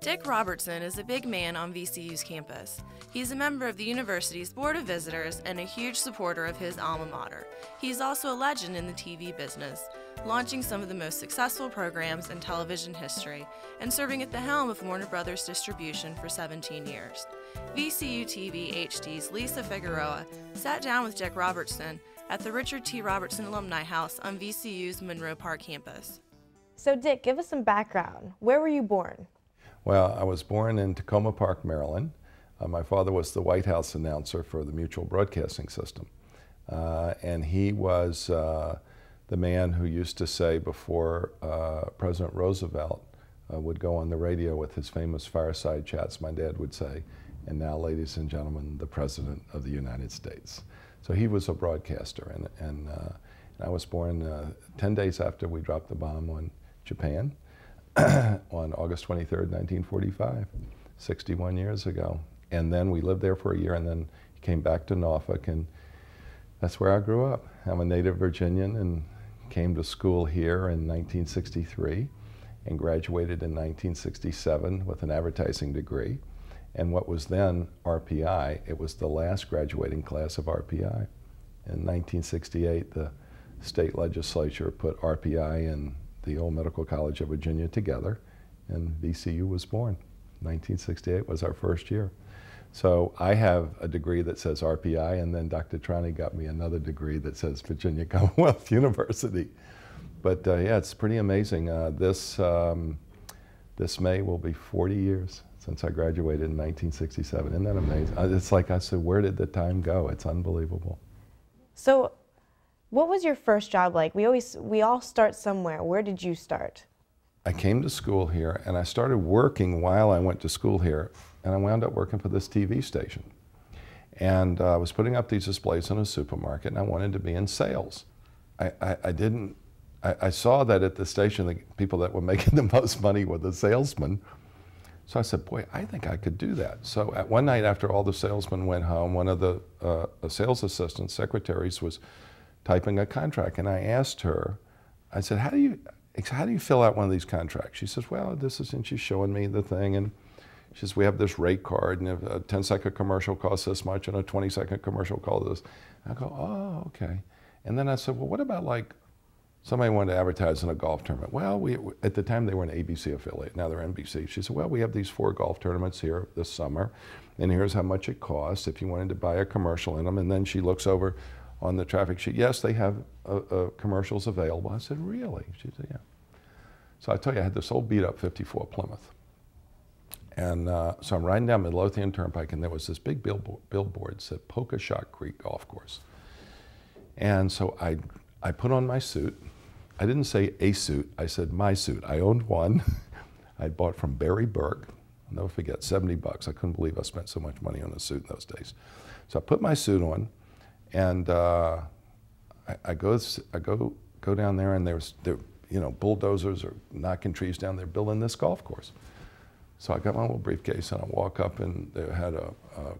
Dick Robertson is a big man on VCU's campus. He's a member of the university's Board of Visitors and a huge supporter of his alma mater. He's also a legend in the TV business, launching some of the most successful programs in television history and serving at the helm of Warner Brothers Distribution for 17 years. VCUtvhd's Lisa Figueroa sat down with Dick Robertson at the Richard T. Robertson Alumni House on VCU's Monroe Park campus. So Dick, give us some background. Where were you born? Well, I was born in Tacoma Park, Maryland. My father was the White House announcer for the Mutual Broadcasting System. And he was the man who used to say before President Roosevelt would go on the radio with his famous fireside chats, my dad would say, "And now, ladies and gentlemen, the President of the United States." So he was a broadcaster, and I was born 10 days after we dropped the bomb on Japan. On August 23rd, 1945, 61 years ago. And then we lived there for a year and then came back to Norfolk, and that's where I grew up. I'm a native Virginian and came to school here in 1963 and graduated in 1967 with an advertising degree. And what was then RPI, it was the last graduating class of RPI. In 1968, the state legislature put RPI and the old Medical College of Virginia together, and VCU was born. 1968 was our first year. So I have a degree that says RPI, and then Dr. Trani got me another degree that says Virginia Commonwealth University. But yeah, it's pretty amazing. This May will be 40 years since I graduated in 1967. Isn't that amazing? It's like I said, where did the time go? It's unbelievable. So what was your first job like? We all start somewhere. Where did you start? I came to school here and I started working while I went to school here, and I wound up working for this TV station. And I was putting up these displays in a supermarket, and I wanted to be in sales. I saw that at the station the people that were making the most money were the salesmen. So I said, boy, I think I could do that. So at one night after all the salesmen went home, one of the sales assistants, secretaries, was typing a contract, and I asked her, I said, how do you fill out one of these contracts? She says, well, this is, and she's showing me the thing, and she says, we have this rate card, and a 10-second commercial costs this much, and a 20-second commercial costs this. I go, oh, okay. And then I said, well, what about like somebody wanted to advertise in a golf tournament? Well, at the time they were an ABC affiliate, now they're NBC. She said, well, we have these 4 golf tournaments here this summer, and here's how much it costs if you wanted to buy a commercial in them. And then she looks over on the traffic sheet, yes, they have commercials available. I said, really? She said, yeah. So I tell you, I had this old beat up 54 Plymouth. And so I'm riding down Midlothian Turnpike, and there was this big billboard that said Polka Shot Creek Golf Course. And so I put on my suit. I didn't say a suit, I said my suit. I owned one. I bought from Barry Burke. I'll never forget, 70 bucks. I couldn't believe I spent so much money on a suit in those days. So I put my suit on, and I go down there, and there's bulldozers are knocking trees down. They're building this golf course. So I got my little briefcase, and I walk up, and they had a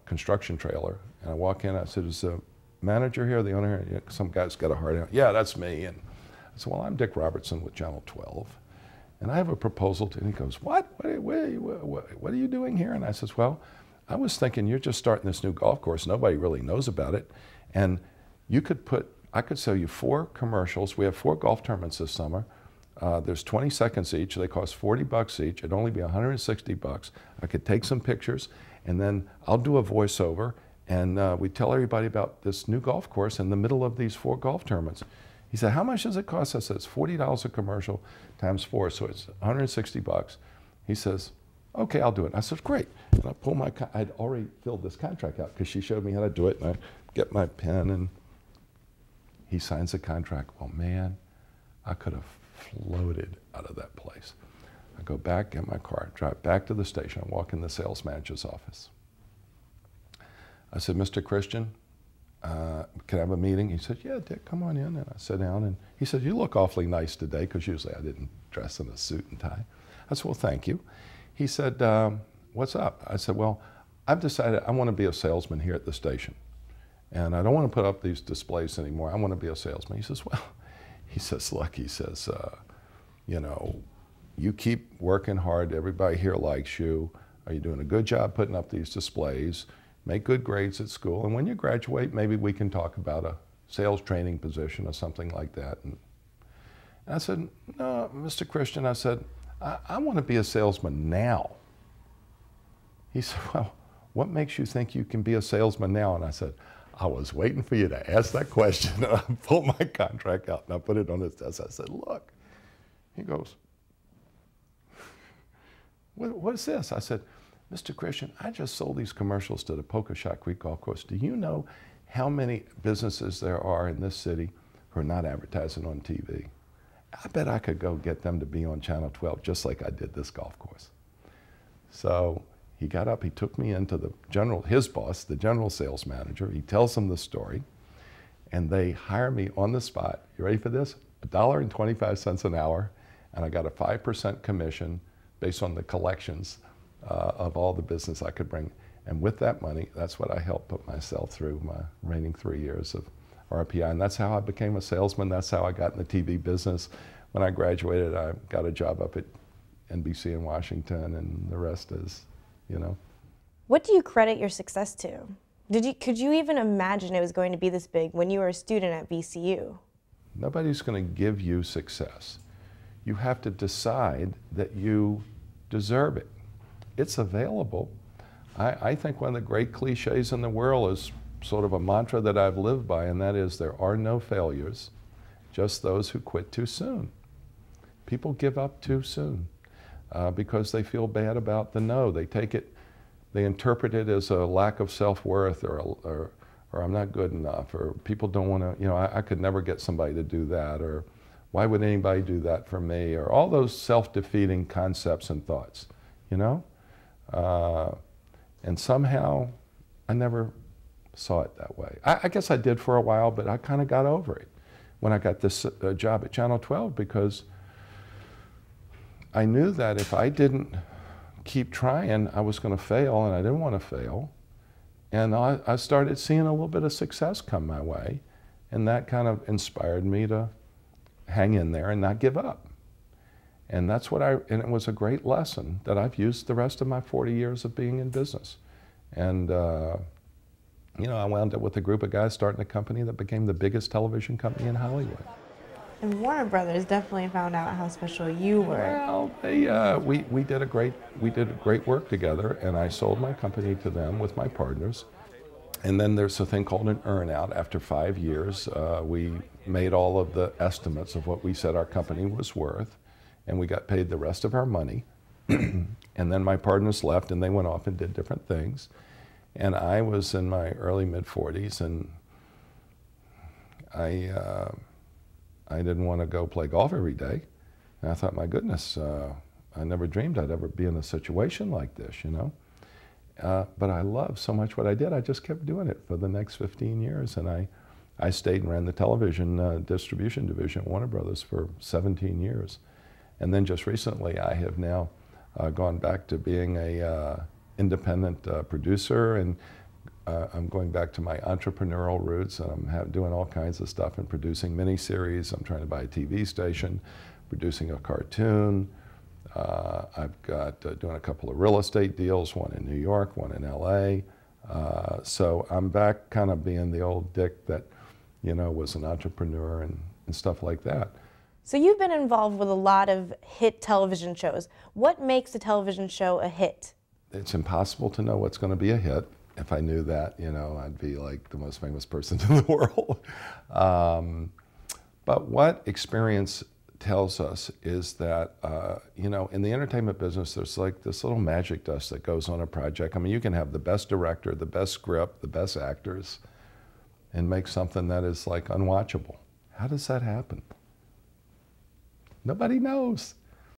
construction trailer. And I walk in. I said, "Is the manager here, the owner here?" Yeah, some guy's got a heart out. Yeah, that's me. And I said, "Well, I'm Dick Robertson with Channel 12, and I have a proposal to." And he goes, "What? What are you doing here?" And I says, "Well, I was thinking you're just starting this new golf course. Nobody really knows about it. And I could sell you 4 commercials. We have 4 golf tournaments this summer. There's 20 seconds each. They cost 40 bucks each. It'd only be 160 bucks. I could take some pictures, and then I'll do a voiceover, and we tell everybody about this new golf course in the middle of these 4 golf tournaments." He said, "How much does it cost?" I said, "It's $40 a commercial times 4, so it's 160 bucks. He says, "Okay, I'll do it." I said, "Great." And I pull I'd already filled this contract out because she showed me how to do it, and I get my pen, and he signs the contract. Well, man, I could have floated out of that place. I go back, get my car, drive back to the station. I walk in the sales manager's office. I said, "Mr. Christian, can I have a meeting?" He said, "Yeah, Dick, come on in." And I sat down, and he said, "You look awfully nice today," because usually I didn't dress in a suit and tie. I said, "Well, thank you." He said, "What's up?" I said, "Well, I've decided I want to be a salesman here at the station. And I don't want to put up these displays anymore. I want to be a salesman." He says, "Well," he says, "look," he says, you keep working hard, everybody here likes you, are you doing a good job putting up these displays, make good grades at school, and when you graduate, maybe we can talk about a sales training position or something like that. And I said, no, Mr. Christian, I said, I want to be a salesman now. He said, well, what makes you think you can be a salesman now? And I said, I was waiting for you to ask that question. And I pulled my contract out and I put it on his desk. I said, look. He goes, what's this? I said, Mr. Christian, I just sold these commercials to the Pocoshaw Creek Golf Course. Do you know how many businesses there are in this city who are not advertising on TV? I bet I could go get them to be on Channel 12 just like I did this golf course. So he got up, he took me into his boss, the general sales manager. He tells them the story, and they hire me on the spot. You ready for this? $1.25 an hour, and I got a 5% commission based on the collections of all the business I could bring. And with that money, that's what I helped put myself through my remaining 3 years of RPI. And that's how I became a salesman. That's how I got in the TV business. When I graduated, I got a job up at NBC in Washington, and the rest is, you know. What do you credit your success to? Could you even imagine it was going to be this big when you were a student at VCU? Nobody's going to give you success. You have to decide that you deserve it. It's available. I think one of the great cliches in the world is sort of a mantra that I've lived by, and that is there are no failures, just those who quit too soon. People give up too soon because they feel bad about the no. They take it, they interpret it as a lack of self-worth or I'm not good enough, or people don't want to, you know, I could never get somebody to do that, or why would anybody do that for me, or all those self-defeating concepts and thoughts, you know? And somehow I never saw it that way. I guess I did for a while, but I kind of got over it when I got this job at Channel 12, because I knew that if I didn't keep trying, I was going to fail, and I didn't want to fail. And I started seeing a little bit of success come my way, and that kind of inspired me to hang in there and not give up. And that's what and it was a great lesson that I've used the rest of my 40 years of being in business. And, you know, I wound up with a group of guys starting a company that became the biggest television company in Hollywood. And Warner Brothers definitely found out how special you were. Well, we did great work together, and I sold my company to them with my partners. And then there's a thing called an earn-out. After 5 years, we made all of the estimates of what we said our company was worth, and we got paid the rest of our money. And then my partners left, and they went off and did different things. And I was in my early mid-40s, and I didn't want to go play golf every day. And I thought, my goodness, I never dreamed I'd ever be in a situation like this, you know. But I loved so much what I did, I just kept doing it for the next 15 years. And I stayed and ran the television distribution division at Warner Brothers for 17 years. And then just recently, I have now gone back to being a independent producer, and I'm going back to my entrepreneurial roots, and I'm doing all kinds of stuff and producing miniseries. I'm trying to buy a TV station, producing a cartoon. I've got doing a couple of real estate deals, one in New York, one in LA. So I'm back kind of being the old Dick that, you know, was an entrepreneur and stuff like that. So you've been involved with a lot of hit television shows. What makes a television show a hit? It's impossible to know what's going to be a hit. If I knew that, you know, I'd be like the most famous person in the world. But what experience tells us is that, you know, in the entertainment business, there's like this little magic dust that goes on a project. I mean, you can have the best director, the best script, the best actors, and make something that is like unwatchable. How does that happen? Nobody knows.